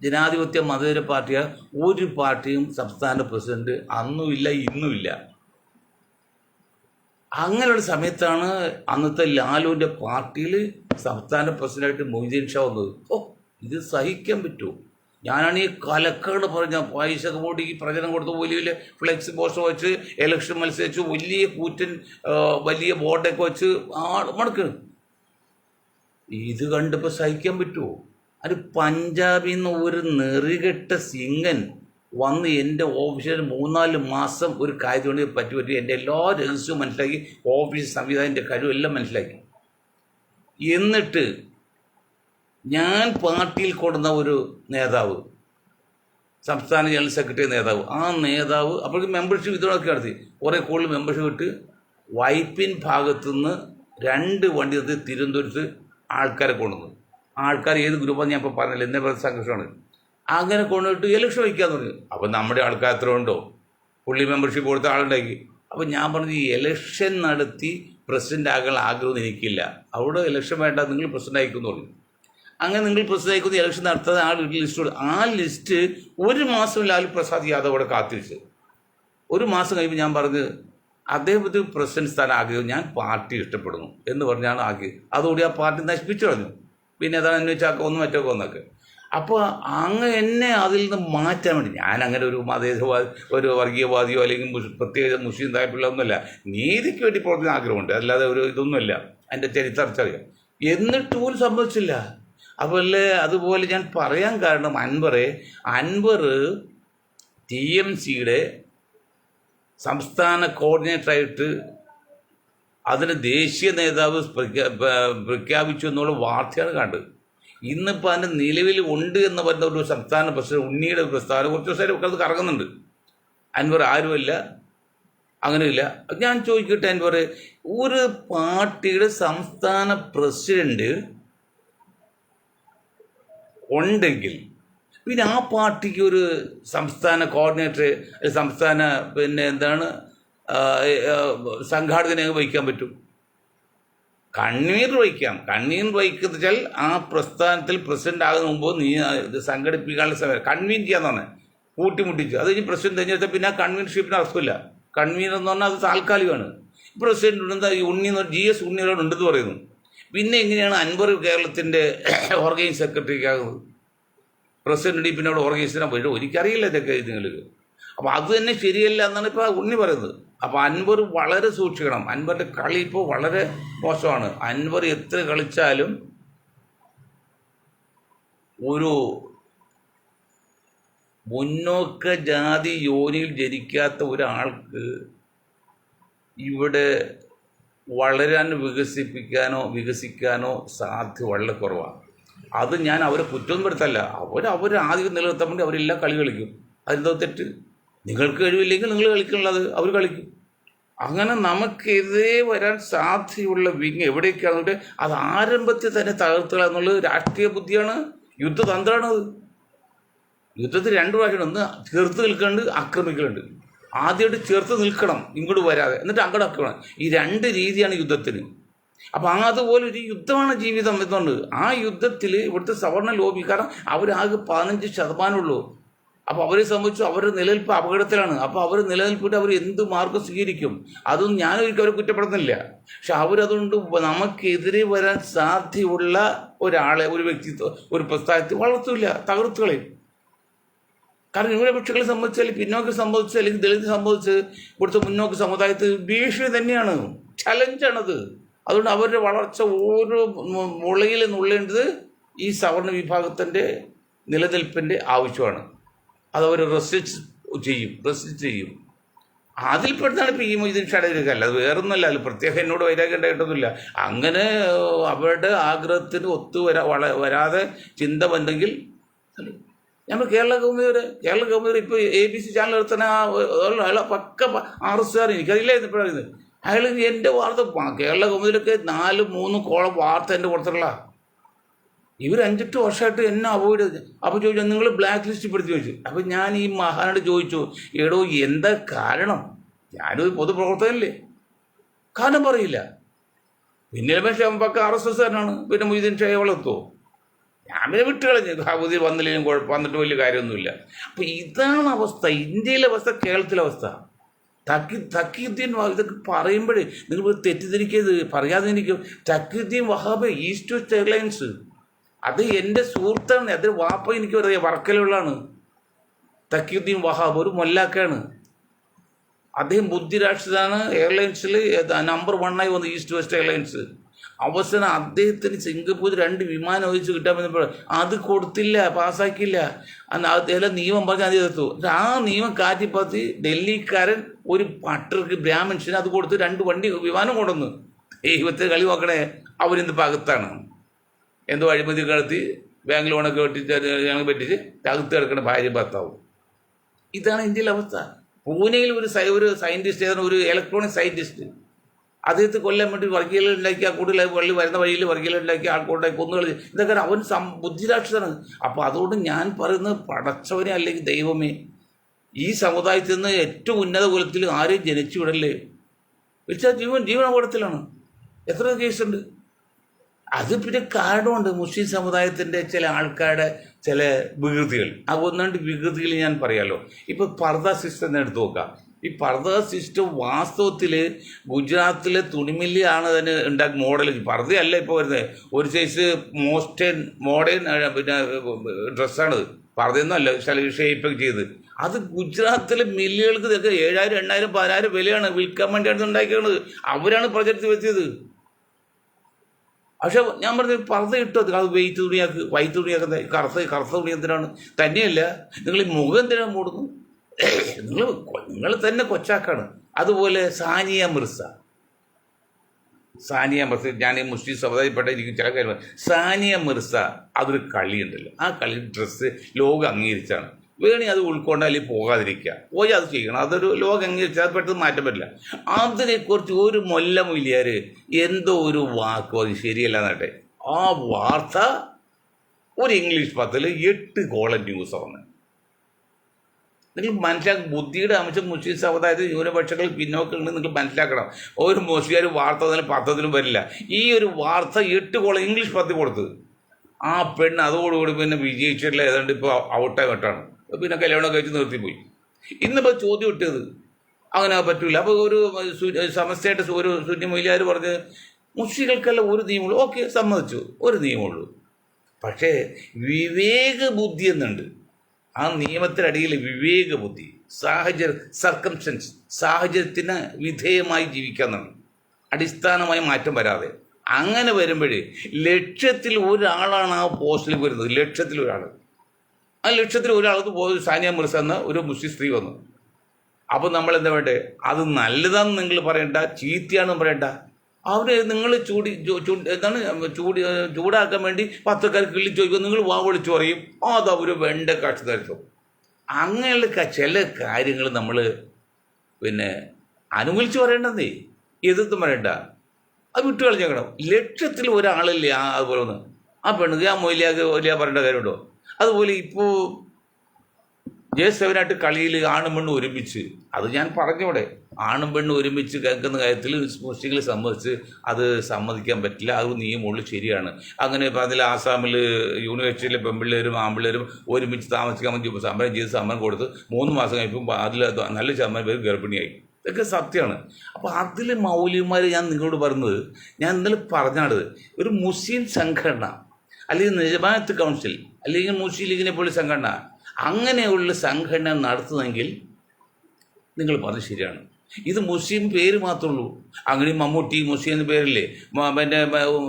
ജനാധിപത്യ മതേതര പാർട്ടിയാണ് ഒരു പാർട്ടിയും സംസ്ഥാന പ്രസിഡന്റ് അന്നുമില്ല, ഇന്നുമില്ല. അങ്ങനെയുള്ള സമയത്താണ് അന്നത്തെ ലാലുവിൻ്റെ പാർട്ടിയിൽ സംസ്ഥാന പ്രസിഡന്റായിട്ട് മൊയ്തീൻ ഷാ വന്നത്. ഇത് സഹിക്കാൻ പറ്റുമോ? ഞാനാണ് ഈ കലക്കാട് പറഞ്ഞ പൈസ കൂടി പ്രചരണം കൊടുത്ത് വലിയ വലിയ ഫ്ലെക്സ് പോസ്റ്റർ വെച്ച് ഇലക്ഷൻ മത്സരിച്ച് വലിയ കൂറ്റൻ വലിയ ബോർഡൊക്കെ വെച്ച് മടക്കണം. ഇത് കണ്ടപ്പോൾ സഹിക്കാൻ പറ്റുമോ? അത് പഞ്ചാബിൽ നിന്ന് ഒരു നെറികെട്ട സിംഗൻ വന്ന് എൻ്റെ ഓഫീസിൽ 3-4 മാസം ഒരു കാര്യം കൊണ്ട് പറ്റി എൻ്റെ എല്ലാ രഹസ്യവും മനസ്സിലാക്കി, ഓഫീസ് സംവിധാനത്തിൻ്റെ കഴിവെല്ലാം മനസ്സിലാക്കി. എന്നിട്ട് ഞാൻ പാർട്ടിയിൽ കൊടുന്ന ഒരു നേതാവ്, സംസ്ഥാന ജനറൽ സെക്രട്ടറി നേതാവ്, ആ നേതാവ് അപ്പോഴേക്കും മെമ്പർഷിപ്പ് ഇതോടൊക്കെ നടത്തി കുറേ കൂടുതൽ മെമ്പർഷിപ്പ് ഇട്ട് വൈപ്പിൻ ഭാഗത്തുനിന്ന് 2 വണ്ടി നിർത്തി തിരുവനന്തപുരത്ത് ആൾക്കാരെ കൊണ്ടുവന്നു. ആൾക്കാർ ഏത് ഗ്രൂപ്പാന്ന് ഞാൻ ഇപ്പോൾ പറഞ്ഞില്ല, എന്നെ പറഞ്ഞ സംഘർഷമാണ്. അങ്ങനെ കൊണ്ടുപോയിട്ട് ഇലക്ഷൻ വയ്ക്കാന്ന് പറഞ്ഞു. അപ്പം നമ്മുടെ ആൾക്കാർ എത്ര ഉണ്ടോ, പുള്ളി മെമ്പർഷിപ്പ് കൊടുത്ത ആളുണ്ടാക്കി. അപ്പം ഞാൻ പറഞ്ഞു, ഈ ഇലക്ഷൻ നടത്തി പ്രസിഡൻ്റ് ആകാൻ ആഗ്രഹമൊന്നും എനിക്കില്ല, അവിടെ ഇലക്ഷൻ വേണ്ട, നിങ്ങൾ പ്രസിഡൻ്റ് ആയിക്കുമെന്ന് പറഞ്ഞു. അങ്ങനെ നിങ്ങൾ പ്രസിഡൻ്റ് ആയിക്കുന്ന ഇലക്ഷൻ നടത്താതെ ആ ലിസ്റ്റ്, ആ ലിസ്റ്റ് 1 മാസം ലാലു പ്രസാദ് യാദവ് അവിടെ കാത്തിരിച്ച്. 1 മാസം കഴിയുമ്പോൾ ഞാൻ പറഞ്ഞ്, അദ്ദേഹത്തിന് പ്രസിഡന്റ് സ്ഥാനം ആഗ്രഹം, ഞാൻ പാർട്ടി ഇഷ്ടപ്പെടുന്നു എന്ന് പറഞ്ഞാണ് ആഗ്രഹം. അതോടെ ആ പാർട്ടി നശിപ്പിച്ചു കളഞ്ഞു. പിന്നെ അതാണ് അന്വേഷിച്ചാക്ക ഒന്നും മറ്റൊക്കെ ഒന്നൊക്കെ. അപ്പോൾ അങ്ങ് എന്നെ അതിൽ നിന്ന് മാറ്റാൻ വേണ്ടി, ഞാൻ അങ്ങനെ ഒരു മതേതരവാദി, ഒരു വർഗീയവാദിയോ അല്ലെങ്കിൽ പ്രത്യേക മുസ്ലിം താല്പര്യമൊന്നുമല്ല, നീതിക്ക് വേണ്ടി പ്രവർത്തിക്കുന്ന ആഗ്രഹമുണ്ട്, അല്ലാതെ ഒരു ഇതൊന്നുമല്ല. അതിൻ്റെ ചരിത്രം അറിയാം. എന്നിട്ട് പോലും സമ്മതിച്ചില്ല. അപ്പോൾ അതുപോലെ ഞാൻ പറയാൻ കാരണം അൻവർ TMCയുടെ സംസ്ഥാന കോർഡിനേറ്ററായിട്ട് അതിന് ദേശീയ നേതാവ് പ്രഖ്യാപിച്ചു എന്നുള്ള വാർത്തയാണ് കണ്ടത്. ഇന്നിപ്പോൾ അതിൻ്റെ നിലവിൽ ഉണ്ട് എന്ന് പറയുന്ന ഒരു സംസ്ഥാന പ്രസിഡന്റ് ഉണ്ണിയുടെ പ്രസ്താവന കുറച്ച് ദിവസമായിട്ട് അത് കറങ്ങുന്നുണ്ട്. അൻവർ ആരുമല്ല, അങ്ങനെയില്ല. ഞാൻ ചോദിക്കട്ടെ, അൻവർ ഒരു പാർട്ടിയുടെ സംസ്ഥാന പ്രസിഡന്റ് ഉണ്ടെങ്കിൽ പിന്നെ ആ പാർട്ടിക്ക് ഒരു സംസ്ഥാന കോർഡിനേറ്റർ, സംസ്ഥാന സംഘാടകനെ വഹിക്കാൻ പറ്റും? കൺവീനർ വഹിക്കാം. കൺവീനർ വഹിക്കുന്ന വെച്ചാൽ ആ പ്രസ്ഥാനത്തിൽ പ്രസിഡന്റ് ആകുന്ന മുമ്പ് നീ ഇത് സംഘടിപ്പിക്കാനുള്ള സമയം കൺവീൻ ചെയ്യാന്നാണ്, കൂട്ടിമുട്ടിച്ച്. അത് കഴിഞ്ഞ് പ്രസിഡന്റ് തിരഞ്ഞെടുത്താൽ പിന്നെ ആ കൺവീനർഷിപ്പിന് അർത്ഥമില്ല. കൺവീനർ എന്ന് പറഞ്ഞാൽ അത് താൽക്കാലികമാണ്. പ്രസിഡന്റ് എന്താ ഈ GS ഉണ്ണിയോട് ഉണ്ടെന്ന് പറയുന്നു. പിന്നെ എങ്ങനെയാണ് അൻവർ കേരളത്തിൻ്റെ ഓർഗനൈസ് സെക്രട്ടറിക്ക് ആകുന്നത്? പ്രസിഡന്റ് പിന്നെ അവിടെ ഓർഗനൈസേഷൻ പോയിട്ട് എനിക്കറിയില്ല ഇതൊക്കെ നിങ്ങൾക്ക്. അപ്പോൾ അത് തന്നെ ശരിയല്ല എന്നാണ് ഇപ്പോൾ ഉണ്ണി പറയുന്നത്. അപ്പോൾ അൻവർ വളരെ സൂക്ഷിക്കണം. അൻവറിൻ്റെ കളി ഇപ്പോൾ വളരെ മോശമാണ്. അൻവർ എത്ര കളിച്ചാലും ഒരു മുന്നോക്ക ജാതി യോനിയിൽ ജനിക്കാത്ത ഒരാൾക്ക് ഇവിടെ വളരാൻ വികസിക്കാനോ സാധ്യത വളരെ കുറവാണ്. അത് ഞാൻ അവരെ കുറ്റം പെടുത്തല്ല. അവർ ആദ്യം നിലനിർത്താൻ വേണ്ടി അവരെല്ലാം കളി കളിക്കും. അതെന്തോ തെറ്റ്? നിങ്ങൾക്ക് കഴിവില്ലെങ്കിൽ നിങ്ങൾ കളിക്കുള്ളത് അവർ കളിക്കും. അങ്ങനെ നമുക്കെതിരെ വരാൻ സാധ്യതയുള്ള വിങ് എവിടേക്കാണെന്നുണ്ട് അത് ആരംഭത്തിൽ തന്നെ തകർത്തുക എന്നുള്ളത് രാഷ്ട്രീയ ബുദ്ധിയാണ്, യുദ്ധതന്ത്രമാണത്. യുദ്ധത്തിൽ 2 പ്രാവശ്യമാണ്. ഒന്ന് ചേർത്ത് നിൽക്കുന്നുണ്ട്, ആക്രമിക്കലുണ്ട്. ആദ്യമായിട്ട് ചേർത്ത് നിൽക്കണം, ഇങ്ങോട്ട് വരാതെ, എന്നിട്ട് അങ്ങോട്ട് ആക്രമണം. ഈ 2 രീതിയാണ് യുദ്ധത്തിന്. അപ്പം അതുപോലെ ഒരു യുദ്ധമാണ് ജീവിതം എന്നുണ്ട്. ആ യുദ്ധത്തിൽ ഇവിടുത്തെ സവർണ ലോബി, കാരണം അവരാകെ 15% ഉള്ളൂ. അപ്പോൾ അവരെ സംബന്ധിച്ച് അവരുടെ നിലനിൽപ്പ് അപകടത്തിലാണ്. അപ്പോൾ അവർ നിലനിൽപ്പിട്ട് അവർ എന്ത് മാർഗം സ്വീകരിക്കും? അതൊന്നും ഞാനൊരിക്കലും അവരെ കുറ്റപ്പെടുന്നില്ല. പക്ഷെ അവരതുകൊണ്ട് നമുക്കെതിരെ വരാൻ സാധ്യതയുള്ള ഒരാളെ, ഒരു വ്യക്തിത്വം, ഒരു പ്രസ്ഥാനത്തെ വളർത്തില്ല, തകർത്തുകളയും. കാരണം ന്യൂനപക്ഷങ്ങളെ സംബന്ധിച്ച്, അല്ലെങ്കിൽ പിന്നോക്കം സംബന്ധിച്ച്, അല്ലെങ്കിൽ ദളിത് സംബന്ധിച്ച് ഇവിടുത്തെ മുന്നോക്ക സമുദായത്തിൽ ഭീഷണി തന്നെയാണ്, ചലഞ്ചാണത്. അതുകൊണ്ട് അവരുടെ വളർച്ച ഓരോ മുളയിൽ നുള്ളേണ്ടത് ഈ സവർണ വിഭാഗത്തിൻ്റെ നിലനിൽപ്പിൻ്റെ ആവശ്യമാണ്. അതവർ റെസിസ്റ്റ് ചെയ്യും. അതിൽപ്പെടുത്താണ് ഇപ്പോൾ ഈ മൊയ്തീൻ ഷായുടെ അല്ല, അത് വേറൊന്നുമല്ല. അത് പ്രത്യേകം എന്നോട് വൈരാഗ്യം ഉണ്ടായിട്ടൊന്നുമില്ല. അങ്ങനെ അവരുടെ ആഗ്രഹത്തിന് വരാതെ ചിന്ത വന്നെങ്കിൽ നമ്മൾ കേരള കൗമുദി ഇപ്പോൾ ABC ചാനൽ എടുത്തന്നെ പക്ക RSR, എനിക്കറിയില്ലായിരുന്നു ഇപ്പോഴായിരുന്നു അയാൾ എൻ്റെ വാർത്ത. കേരള കൗമുദിയിലൊക്കെ 4-3 കോളം വാർത്ത എൻ്റെ കൊടുത്തിട്ടുള്ള. ഇവർ 5-8 വർഷമായിട്ട് എന്നെ അവോയ്ഡ് ചെയ്ത്. അപ്പോൾ ചോദിച്ചു, നിങ്ങൾ ബ്ലാക്ക് ലിസ്റ്റിൽ പെടുത്തി ചോദിച്ചു. അപ്പോൾ ഞാൻ ഈ മഹാനോട് ചോദിച്ചു, എടോ എന്താ കാരണം? ഞാനൊരു പൊതുപ്രവർത്തകനല്ലേ, കാരണം പറയില്ല. പിന്നെ പക്ഷേ പക്ക RSS കാരനാണ്. പിന്നെ മൊയ്തീൻ ഷായെ വളർത്തുമോ? ഞാൻ പിന്നെ വിട്ടുകളഞ്ഞു. കൗമുദിയിൽ വന്നില്ലെങ്കിലും വന്നിട്ട് വലിയ കാര്യമൊന്നുമില്ല. അപ്പോൾ ഇതാണ് അവസ്ഥ, ഇന്ത്യയിലെ അവസ്ഥ, കേരളത്തിലെ അവസ്ഥ. തഖീദ്ദീൻ ഇതൊക്കെ പറയുമ്പോഴേ നിങ്ങൾ തെറ്റിദ്ധരിക്കരുത്, പറയാതെ എനിക്ക്. തഖീദ്ദീൻ വഹാബ് ഈസ്റ്റ് വെസ്റ്റ് എയർലൈൻസ്, അത് എൻ്റെ സുഹൃത്താണ്. അതിന് വാപ്പ എനിക്ക് പറയാം, വർക്കലുള്ളതാണ്. തഖീദ്ദീൻ വഹാബ് ഒരു മൊല്ലാക്കയാണ്. അദ്ദേഹം ബുദ്ധിരാഷ്ട്രതാണ്. എയർലൈൻസിൽ നമ്പർ 1 വന്നു ഈസ്റ്റ് വെസ്റ്റ് എയർലൈൻസ്. അവസാനം അദ്ദേഹത്തിന് സിംഗപ്പൂർ 2 വിമാനം ഒഴിച്ച് കിട്ടാൻ പറ്റുമ്പോൾ അത് കൊടുത്തില്ല, പാസ്സാക്കിയില്ല. അതെല്ലാം നിയമം പറഞ്ഞ് അത് എതിർത്തു. ആ നിയമം കാറ്റിപ്പത്തി ഡൽഹിക്കാരൻ ഒരു പട്ടർക്ക് ബ്രാഹ്മൺസിന് അത് കൊടുത്ത് 2 വിമാനം കൊണ്ടുവന്നു. ദൈവത്തെ കളി നോക്കണേ. അവരെന്ത് പകത്താണ്, എന്തോ അഴിമതി നടത്തി ബാങ്ക് ലോണൊക്കെ ഞങ്ങൾ പറ്റിച്ച് അകത്ത് കിടക്കുന്ന ഭാര്യ ഭർത്താവും. ഇതാണ് ഇന്ത്യയിലെ അവസ്ഥ. പൂനെയിൽ ഒരു സയൻറ്റിസ്റ്റ്, ഒരു ഇലക്ട്രോണിക് സയൻറ്റിസ്റ്റ്, അദ്ദേഹത്തെ കൊല്ലാൻ വേണ്ടി വർഗീയത ഉണ്ടാക്കി, ആ കൂടുതൽ വരുന്ന വഴിയിൽ വർഗീയത ഉണ്ടാക്കി, ആൾക്കാരുണ്ടാക്കി കൊന്നുകൾ. ഇതൊക്കെ അവൻ ബുദ്ധിരാക്ഷനാണ്. അപ്പോൾ അതുകൊണ്ട് ഞാൻ പറയുന്നത്, പടച്ചവനെ അല്ലെങ്കിൽ ദൈവമേ, ഈ സമുദായത്തിൽ നിന്ന് ഏറ്റവും ഉന്നത കുലത്തിൽ ആരെയും ജനിച്ചു വിടല്ലേ. വെച്ചാൽ ജീവൻ അപകടത്തിലാണ്. എത്ര കേസുണ്ട്. അത് പിന്നെ കാരണമുണ്ട്. മുസ്ലിം സമുദായത്തിൻ്റെ ചില ആൾക്കാരുടെ ചില വികൃതികൾ. ആ 1-2 വികൃതികൾ ഞാൻ പറയാമല്ലോ. ഇപ്പോൾ പർദ സിസ്റ്റം എടുത്ത് നോക്കാം. ഈ പർദ സിസ്റ്റം വാസ്തവത്തിൽ ഗുജറാത്തിലെ തുണിമില്ലാണ് അതിന് ഉണ്ടാക്കി മോഡൽ. പർദയല്ല ഇപ്പോൾ വരുന്നത്, ഒരു സൈസ് മോഡേൺ പിന്നെ ഡ്രസ്സാണത്. പർദയൊന്നും അല്ല, ഷേപ്പൊക്കെ ചെയ്ത്. അത് ഗുജറാത്തിലെ മില്ലുകൾക്ക് ഇതൊക്കെ 7,000, 8,000, 10,000 വിലയാണ്. വിൽക്കാൻ വേണ്ടിയാണ് ഉണ്ടാക്കിയത്. അവരാണ് പ്രൊജക്റ്റ് വെച്ചത്. പക്ഷെ ഞാൻ പറഞ്ഞത് പർദ്ദ ഇട്ടു, അത് വെയിറ്റ് തുണിയാക്ക്, വൈറ്റ് തുണിയാക്കുന്ന കറുത്ത തുണി എന്തിനാണ്? തന്നെയല്ല, നിങ്ങൾ ഈ മുഖം എന്തിനാണ് മൂടുന്നു? നിങ്ങൾ തന്നെ കൊച്ചാക്കാണ്. അതുപോലെ സാനിയ മിർസ, ഞാൻ ഈ മുസ്ലിം സമുദായപ്പെട്ട എനിക്ക് ചില കാര്യങ്ങൾ. സാനിയ മിർസ അതൊരു കളിയുണ്ടല്ലോ, ആ കളി ഡ്രസ്സ് ലോകം അംഗീകരിച്ചാണ്. വേണി അത് ഉൾക്കൊണ്ട് അല്ലെങ്കിൽ പോകാതിരിക്കുക, പോയി അത് ചെയ്യണം. അതൊരു ലോകം അംഗീകരിച്ചാൽ അത് പെട്ടെന്ന് മാറ്റാൻ പറ്റില്ല. അതിനെക്കുറിച്ച് ഒരു മൊല്ലമൊല്ലിയാർ എന്തോ ഒരു വാക്കോ അത് ശരിയല്ല എന്നാട്ടെ, ആ വാർത്ത ഒരു ഇംഗ്ലീഷ് പത്രത്തിൽ 8 കോളം ന്യൂസ് വന്ന്. നിങ്ങൾ മനസ്സിലാക്കും, ബുദ്ധിയുടെ അംശം മുസ്ലിം സമുദായത്തിൽ ന്യൂനപക്ഷങ്ങൾ പിന്നോക്കമുണ്ട്. നിങ്ങൾ മനസ്സിലാക്കണം. ഒരു മുസ്ലിം വാർത്ത തന്നെ പത്രത്തിലും വരില്ല. ഈ ഒരു വാർത്ത 8 കോളം ഇംഗ്ലീഷ് പത്രത്തിൽ കൊടുത്തത്. ആ പെണ്ണ് അതോടുകൂടി പിന്നെ വിജയിച്ചിട്ടില്ല, ഏതാണ്ട് ഇപ്പോൾ ഔട്ടായി വിട്ടാണ്. പിന്നെ കല്യാണം കഴിച്ച് നിർത്തിപ്പോയി. ഇന്നിപ്പോൾ ചോദ്യം ഇട്ടത് അങ്ങനെ പറ്റൂല. അപ്പോൾ ഒരു സമസ്തയായിട്ട് ഒരു സുന്നി മൊയ്ലിയാർ പറഞ്ഞ് മുസ്ലിങ്ങൾക്കെല്ലാം ഒരു നിയമമുള്ളൂ. ഓക്കെ, സമ്മതിച്ചു, ഒരു നിയമമുള്ളൂ. പക്ഷേ വിവേക ബുദ്ധി എന്നുണ്ട്. ആ നിയമത്തിനടിയിൽ വിവേക ബുദ്ധി, സർക്കംസ്റ്റൻസ്, സാഹചര്യത്തിന് വിധേയമായി ജീവിക്കാന്നാണ്, അടിസ്ഥാനമായി മാറ്റം വരാതെ. അങ്ങനെ വരുമ്പോഴേ ലക്ഷത്തിൽ ഒരാളാണ് ആ പോസ്റ്റിൽ വരുന്നത്. ലക്ഷത്തിൽ ഒരാൾ. ആ ലക്ഷത്തിൽ ഒരാൾക്ക് പോയി സാനിയ മിർസ എന്ന ഒരു മുസ്ലിം സ്ത്രീ വന്നു. അപ്പോൾ നമ്മൾ എന്താ വേണ്ടേ? അത് നല്ലതാണെന്ന് നിങ്ങൾ പറയണ്ട, ചീത്തയാണെന്ന് പറയണ്ട. അവരെ നിങ്ങൾ ചൂടാക്കാൻ വേണ്ടി പത്രക്കാർ കിള്ളി ചോദിക്കും, നിങ്ങൾ വാ വിളിച്ചു പറയും, അത് അവർ വെണ്ട കാഴ്ച തരത്തും. അങ്ങനെയുള്ള ചില കാര്യങ്ങൾ നമ്മൾ പിന്നെ അനുകൂലിച്ച് പറയേണ്ടതേ, എതിർത്ത് പറയണ്ട, അത് വിട്ട് കളിച്ചേക്കണം. ലക്ഷത്തിൽ ഒരാളല്ലേ അതുപോലെ ഒന്ന് ആ പെണ്ണുക്ക് ആ മൊയ്ലിയ പറയേണ്ട കാര്യമുണ്ടോ? അതുപോലെ ഇപ്പോൾ J7 കളിയിൽ ആണും പെണ്ണും ഒരുമിച്ച്, അത് ഞാൻ പറഞ്ഞോടെ, ആണും പെണ്ണും ഒരുമിച്ച് കേൾക്കുന്ന കാര്യത്തിൽ മുസ്ലിങ്ങൾ സമ്മതിച്ച് അത് സമ്മതിക്കാൻ പറ്റില്ല. അത് നിയമമുള്ളൂ, ശരിയാണ്. അങ്ങനെ പറഞ്ഞാൽ ആസാമിൽ യൂണിവേഴ്സിറ്റിയിലെ പെൺപിള്ളേരും ആൺപിള്ളേരും ഒരുമിച്ച് താമസിക്കാൻ വേണ്ടി സമരം ചെയ്ത് സമരം കൊടുത്ത് 3 മാസം കഴിയുമ്പോൾ അതിൽ നല്ല ശതമാനം പേര് ഗർഭിണിയായി. ഇതൊക്കെ സത്യമാണ്. അപ്പോൾ അതിൽ മൗലികന്മാർ ഞാൻ നിങ്ങളോട് പറഞ്ഞത്, ഞാൻ ഇന്നലെ പറഞ്ഞാണ്, ഒരു മുസ്ലിം സംഘടന അല്ലെങ്കിൽ ജമാഅത്ത് കൗൺസിൽ അല്ലെങ്കിൽ മുസ്ലിം ലീഗിനെ പോലെ സംഘടന, അങ്ങനെയുള്ള സംഘടന നടത്തുന്നെങ്കിൽ നിങ്ങൾ പറഞ്ഞത് ശരിയാണ്. ഇത് മുസ്ലിം പേര് മാത്രമേ ഉള്ളൂ. അങ്ങനെ മമ്മൂട്ടി മുസ്ലിം എന്ന പേരില്ലേ, പിന്നെ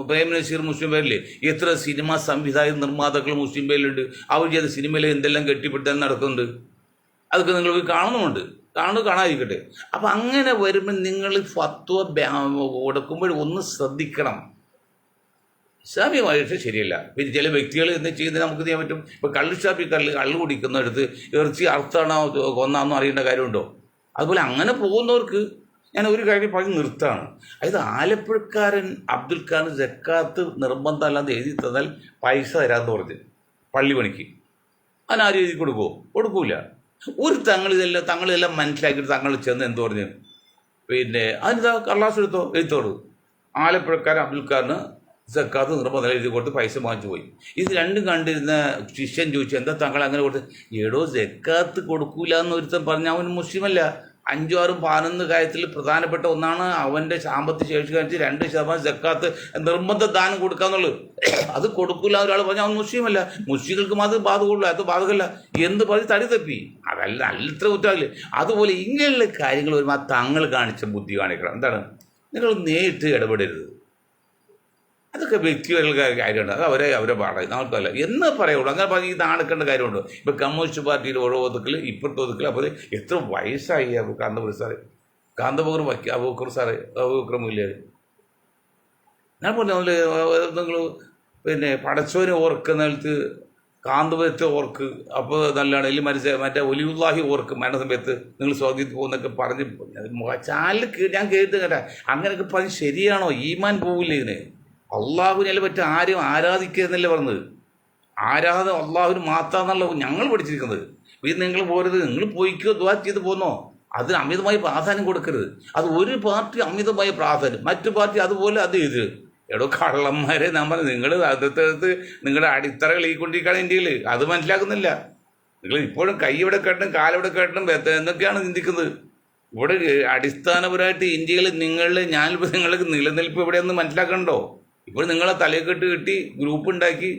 പ്രേം നസീർ മുസ്ലിം പേരില്ലേ, എത്ര സിനിമാ സംവിധായക നിർമ്മാതാക്കൾ മുസ്ലിം പേരിലുണ്ട്. അവർ ചെയ്ത സിനിമയിൽ എന്തെല്ലാം കെട്ടിപ്പിടുത്താൻ നടക്കുന്നുണ്ട്, അതൊക്കെ നിങ്ങൾ പോയി കാണാതിരിക്കട്ടെ. അപ്പം അങ്ങനെ വരുമ്പോൾ നിങ്ങൾ ഫത്വ കൊടുക്കുമ്പോൾ ഒന്ന് ശ്രദ്ധിക്കണം. ഇസ്ലാമികമായിട്ട് ശരിയല്ല. പിന്നെ ചില വ്യക്തികൾ എന്ത് ചെയ്യുന്നത് നമുക്ക് ചെയ്യാൻ പറ്റും. ഇപ്പോൾ കള്ളുഷാപ്പിൽ കള്ള് കുടിക്കുന്നിടത്ത് ഇറച്ചി അർത്ഥമാണോ കൊന്നാന്നോ അറിയേണ്ട കാര്യമുണ്ടോ? അതുപോലെ അങ്ങനെ പോകുന്നവർക്ക് ഞാൻ ഒരു കാര്യം പറഞ്ഞ് നിർത്താണ്. അതായത് ആലപ്പുഴക്കാരൻ അബ്ദുൽ ഖാൻ സക്കാത്ത് നിർബന്ധമല്ലാതെ എഴുതി തന്നാൽ പൈസ തരാമെന്ന് പറഞ്ഞ് പള്ളി പണിക്ക്, അതിനാരും എഴുതി കൊടുക്കൂല. ഒരു തങ്ങളിതെല്ലാം മനസ്സിലാക്കിയിട്ട് തങ്ങൾ ചെന്ന് എന്ത് പറഞ്ഞു, പിന്നെ അതിനിതാ കള്ളാസ് എഴുത്തോളൂ. ആലപ്പുഴക്കാരൻ അബ്ദുൽ ഖാന് സക്കാത്ത് നിർബന്ധം എഴുതി കൊടുത്ത് പൈസ വാങ്ങിച്ചു പോയി. ഇത് രണ്ടും കണ്ടിരുന്ന ശിഷ്യൻ ചോദിച്ചു, എന്താ താങ്കൾ അങ്ങനെ കൊടുത്ത്? എടോ, സക്കാത്ത് കൊടുക്കൂല എന്ന് ഒരുത്തൻ പറഞ്ഞ അവൻ മുസ്ലിമല്ല. 5, 6, 11 കാര്യത്തിൽ പ്രധാനപ്പെട്ട ഒന്നാണ് അവൻ്റെ സാമ്പത്തിക ശേഷി കാണിച്ച് 2% സക്കാത്ത് നിർബന്ധ ദാനം കൊടുക്കാന്നുള്ളത്. അത് കൊടുക്കൂല ഒരാൾ പറഞ്ഞാൽ അവൻ മുസ്ലിമല്ല. മുസ്ലിങ്ങൾക്ക് അത് ബാധകമുള്ളൂ, അത് ബാധകമല്ല എന്ന് പറഞ്ഞ് തടി തപ്പി. അതല്ല, അല്ലത്ര കുറ്റമില്ല. അതുപോലെ ഇങ്ങനെയുള്ള കാര്യങ്ങൾ വരുമ്പോൾ ആ തങ്ങൾ കാണിച്ച ബുദ്ധി കാണിക്കണം. എന്താണ്? നിങ്ങൾ നേരിട്ട് ഇടപെടരുത്. അതൊക്കെ വ്യക്തിപരമായ കാര്യമുണ്ട്. അത് അവരെ പാടാം, നമുക്കല്ല എന്ന് പറയുള്ളൂ. അങ്ങനെ പറഞ്ഞ് ഇത് നാണക്കേണ്ട കാര്യമുണ്ടോ? ഇപ്പോൾ കമ്മ്യൂണിസ്റ്റ് പാർട്ടിയിൽ ഓരോ ഒതുക്കൽ ഇപ്പുറത്തെ ഒതുക്കൽ. അപ്പോൾ എത്ര വയസ്സായി കാന്തപുരം സാറ്, അബൂബക്കർ സാറ്, അബൂബക്കർ മുല്ലിയാർ. ഞാൻ പറഞ്ഞു, നിങ്ങൾ പിന്നെ പടച്ചോനെ ഓർക്കുന്നിടത്ത് കാന്തപുരത്തെ ഓർക്ക്, അപ്പോൾ നല്ലതാണ്. അല്ലെങ്കിൽ മറ്റേ ഒലിയുല്ലാഹി ഓർക്ക് മരണ സമയത്ത് നിങ്ങൾ സ്വാധീനത്തിൽ പോകുന്നൊക്കെ പറഞ്ഞ് ചാനൽ ഞാൻ കേട്ട് കേട്ടാ. അങ്ങനെയൊക്കെ പറഞ്ഞ് ശരിയാണോ? ഈമാൻ പോവില്ല ഇതിന്. അള്ളാഹുവിനെ പറ്റി ആരും ആരാധിക്കുന്നല്ലേ പറഞ്ഞത്. അള്ളാഹുവിന് മാത്രമെന്നുള്ള ഞങ്ങൾ പഠിച്ചിരിക്കുന്നത്. ഇത് നിങ്ങൾ പോരുത്, നിങ്ങൾ പോയിക്കോ, ദുആ ചെയ്ത് പോന്നോ. അതിന് അമിതമായി പ്രാധാന്യം കൊടുക്കരുത്. അത് ഒരു പാർട്ടി അമിതമായ പ്രാധാന്യം, മറ്റു പാർട്ടി അതുപോലെ അത് ചെയ്ത്. എടോ കള്ളന്മാരെ, നമ്മൾ നിങ്ങൾ അടുത്തടുത്ത് നിങ്ങളുടെ അടിത്തറകൾ ഈക്കൊണ്ടിരിക്കുകയാണ് ഇന്ത്യയിൽ. അത് മനസ്സിലാക്കുന്നില്ല. നിങ്ങൾ ഇപ്പോഴും കൈ ഇവിടെ കേട്ടണം, കാലെവിടെ കേട്ടണം എന്നൊക്കെയാണ് ചിന്തിക്കുന്നത്. ഇവിടെ അടിസ്ഥാനപരമായിട്ട് ഇന്ത്യയിൽ ഞാനിപ്പോൾ നിങ്ങൾക്ക് നിലനിൽപ്പ് എവിടെയൊന്നും മനസ്സിലാക്കണ്ടോ? ഇപ്പോൾ നിങ്ങളെ തലയെക്കെട്ട് കിട്ടി ഗ്രൂപ്പ് ഉണ്ടാക്കി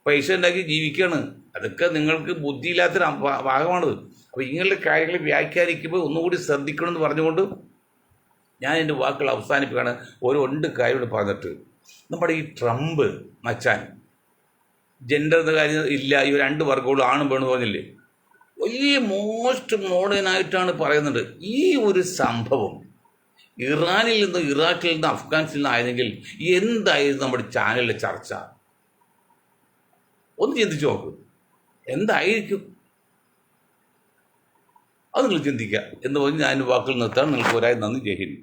പൈസ ഉണ്ടാക്കി ജീവിക്കുകയാണ്. അതൊക്കെ നിങ്ങൾക്ക് ബുദ്ധിയില്ലാത്തൊരു ഭാഗമാണത്. അപ്പോൾ ഇങ്ങനെയുള്ള കാര്യങ്ങൾ വ്യാഖ്യാനിക്കുമ്പോൾ ഒന്നുകൂടി ശ്രദ്ധിക്കണമെന്ന് പറഞ്ഞുകൊണ്ട് ഞാൻ എൻ്റെ വാക്കുകൾ അവസാനിപ്പിക്കുകയാണ്. 2 കാര്യങ്ങൾ പറഞ്ഞിട്ട് നമ്മുടെ ഈ ട്രംപ് മച്ചാൻ ജെൻഡർ എന്ന കാര്യം ഇല്ല, ഈ 2 വർഗങ്ങളും ആണും പെണ്ണും പറഞ്ഞില്ലേ, വലിയ മോസ്റ്റ് മോഡേണായിട്ടാണ് പറയുന്നത്. ഈ ഒരു സംഭവം ഇറാനിൽ നിന്നും ഇറാഖിൽ നിന്നും അഫ്ഗാനിൽ നിന്നും ആയിരുന്നെങ്കിൽ എന്തായിരുന്നു നമ്മുടെ ചാനലിലെ ചർച്ച? ഒന്ന് ചിന്തിച്ചു നോക്ക്, എന്തായിരിക്കും അത് നിങ്ങൾ ചിന്തിക്കുക എന്ന് പറഞ്ഞ് ഞാൻ വാക്കുകൾ നിർത്താൻ നിങ്ങൾക്ക് ഒരായി നന്ദി. ജയ് ഹിന്ദ്.